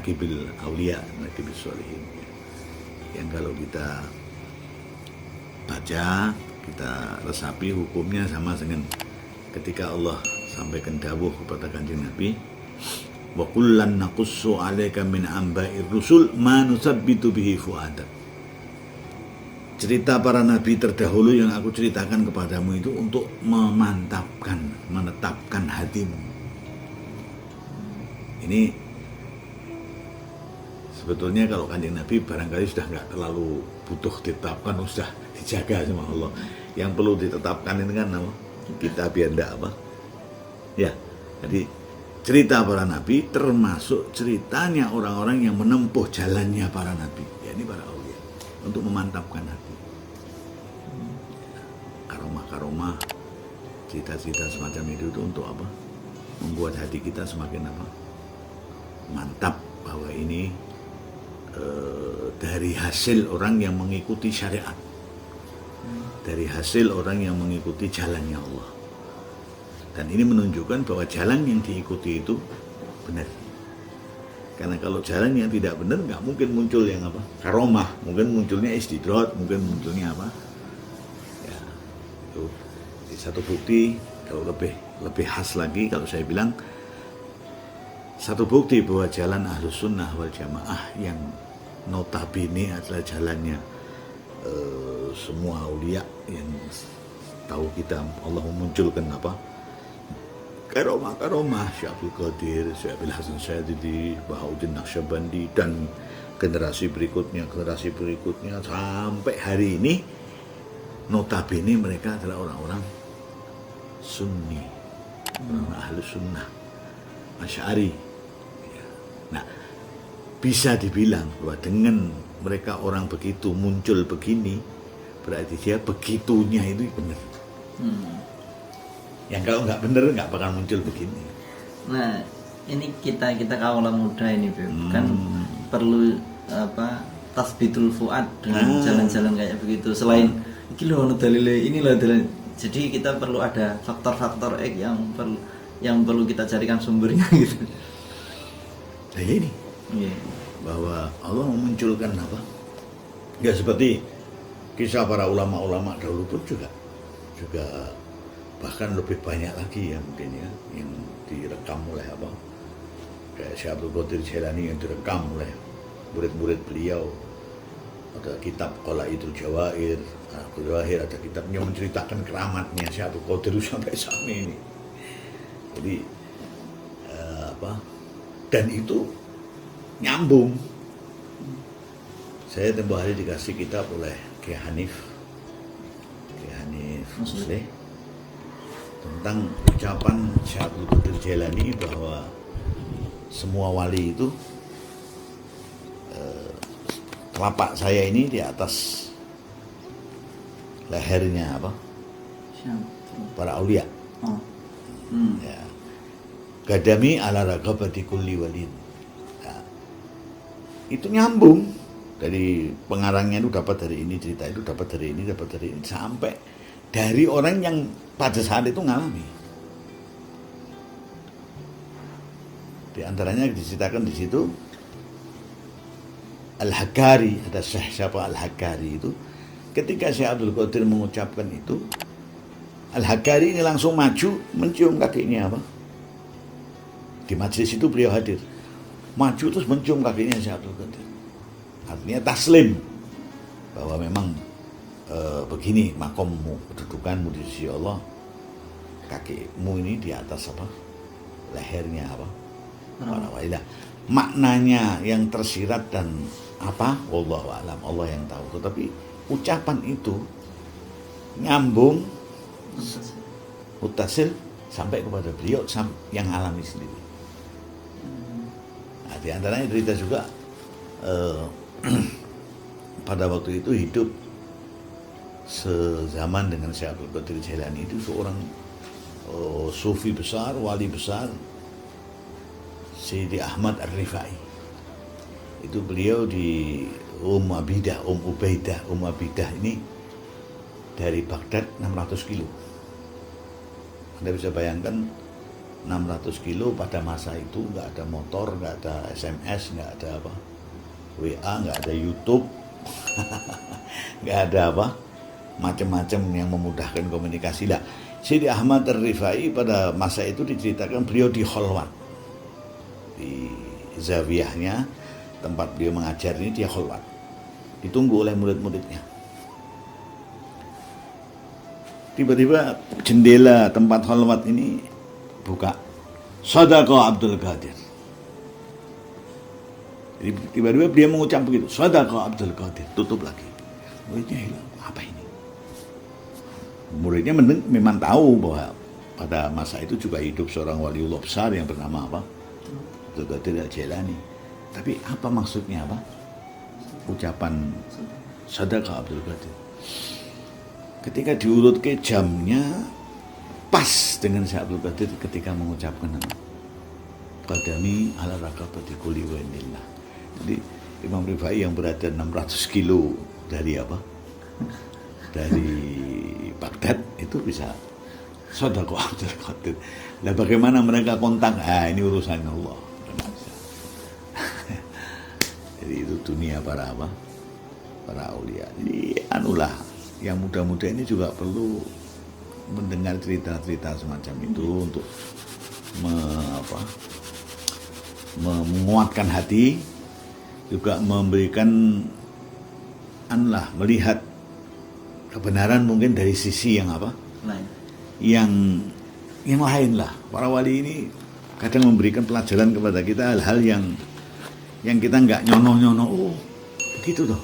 manaqibil auliya, manaqibil sholihin. Yang kalau kita baca, kita resapi hukumnya sama dengan ketika Allah sampaikan dawuh kepada Kanjeng Nabi, wa kullan naqussu 'alaika min amba'ir rusul ma nusabbitu bihi fu'adak. Cerita para nabi terdahulu yang aku ceritakan kepadamu itu untuk memantapkan, menetapkan hatimu. Ini sebetulnya kalau Kanjeng Nabi barangkali sudah nggak terlalu butuh ditetapkan, sudah dijaga sama Allah. Yang perlu ditetapkan ini kan apa? Kita biar enggak apa? Ya, jadi cerita para nabi termasuk ceritanya orang-orang yang menempuh jalannya para nabi, yakni para aulia, untuk memantapkan hati. Karomah, cerita-cerita semacam itu untuk apa? Membuat hati kita semakin apa? Mantap bahwa ini dari hasil orang yang mengikuti syariat, dari hasil orang yang mengikuti jalannya Allah. Dan ini menunjukkan bahwa jalan yang diikuti itu benar. Karena kalau jalan yang tidak benar, nggak mungkin muncul yang apa? Karomah, mungkin munculnya istidrat, mungkin munculnya apa? Ya, itu satu bukti. Kalau lebih khas lagi, kalau saya bilang satu bukti bahwa jalan Ahlus Sunnah wal Jamaah yang notabene adalah jalannya semua aulia yang tahu kita Allah memunculkan apa? Karomah Syekh Abdul Qadir, Syekh Abil Hasan Syadzili, Bahauddin Naqsyabandi dan generasi berikutnya sampai hari ini notabene mereka adalah orang-orang Sunni, orang Ahlus Sunnah, Asy'ari. Nah, bisa dibilang bahwa dengan mereka orang begitu muncul begini, berarti dia begitunya itu benar. Yang kalau nggak benar nggak bakal muncul begini. Nah, ini kita kaula muda ini, Beb, kan perlu apa? Tasbitul fuad dengan jalan-jalan kayak begitu. Selain iki lho dalile, inilah dalil. Jadi kita perlu ada faktor-faktor X yang perlu kita carikan sumbernya gitu. Nah ini, bahwa Allah memunculkan apa? Ya seperti kisah para ulama-ulama dahulu pun juga bahkan lebih banyak lagi ya mungkin ya yang direkam oleh apa? Kayak Syekh Abdul Qadir Jailani yang direkam oleh murid-murid beliau. Ada kitab Qala'idul Jawair, ada kitabnya menceritakan keramatnya Syekh Abdul Qadir sampai saat ini. Jadi dan itu nyambung. Saya tempoh hari dikasih kitab oleh Kiai Hanif Musleh tentang ucapan Syekh Abdul Qadir Jailani bahwa semua wali itu telapak saya ini di atas lehernya apa? Para aulia. Ya. Gadami ala ragabati kulli walid. Ya. Itu nyambung dari pengarangnya itu dapat dari ini, cerita itu dapat dari ini sampai dari orang yang pada saat itu ngalami. Di antaranya diceritakan di situ Al-Haggari, ada Syekh siapa Al-Haggari itu, ketika Syekh Abdul Qadir mengucapkan itu, Al-Haggari ini langsung maju mencium kakinya apa? Di majlis itu beliau hadir, maju terus mencium kakinya Syekh Abdul Qadir. Artinya taslim bahwa memang begini makommu, kedudukanmu di sisi Allah, kakimu ini di atas apa? Lehernya apa? Para walilah. Maknanya yang tersirat dan apa? Wallahu a'lam, Allah yang tahu. Tetapi ucapan itu nyambung, mutasil sampai kepada beliau yang alami sendiri. Nah, di antaranya cerita juga pada waktu itu hidup sezaman dengan Syekh Abdul Qadir Jailani itu seorang sufi besar, wali besar, Sayyidi Ahmad Ar-Rifai. Itu beliau di Ubaidah ini dari Baghdad 600 kilo. Anda bisa bayangkan 600 kilo pada masa itu nggak ada motor, nggak ada SMS, nggak ada apa WA, nggak ada YouTube, nggak ada apa macam-macam yang memudahkan komunikasi. Lah, Sidi Ahmad Ar-Rifai pada masa itu diceritakan beliau di Kholwat, di zawiyahnya tempat beliau mengajar ini dia Kholwat, ditunggu oleh murid-muridnya. Tiba-tiba jendela tempat Kholwat ini buka, Shadaqa Abdul Qadir. Jadi tiba-tiba dia mengucap begitu, Shadaqa Abdul Qadir, tutup lagi. Muridnya hilang, apa ini? Muridnya memang tahu bahwa pada masa itu juga hidup seorang waliullah besar yang bernama apa? Abdul Qadir Al-Jailani. Tapi apa maksudnya apa? Ucapan Shadaqa Abdul Qadir. Ketika diurut ke jamnya pas dengan Syekh Abdul Qadir ketika mengucapkan qadami ala raqabati kulli wainillah. Jadi Imam Rifai yang berada 600 kilo dari apa? Dari Baghdad itu bisa Shadaqa Abdul Qadir. Nah, bagaimana mereka kontak? Ini urusan Allah. Jadi itu dunia para apa? Para aulia. Jadi anulah yang muda-muda ini juga perlu mendengar cerita-cerita semacam itu untuk menguatkan hati, juga memberikan melihat kebenaran mungkin dari sisi yang apa? Lain. Yang lain lah. Para wali ini kadang memberikan pelajaran kepada kita hal-hal yang kita nggak nyono-nyono. Oh, begitu toh.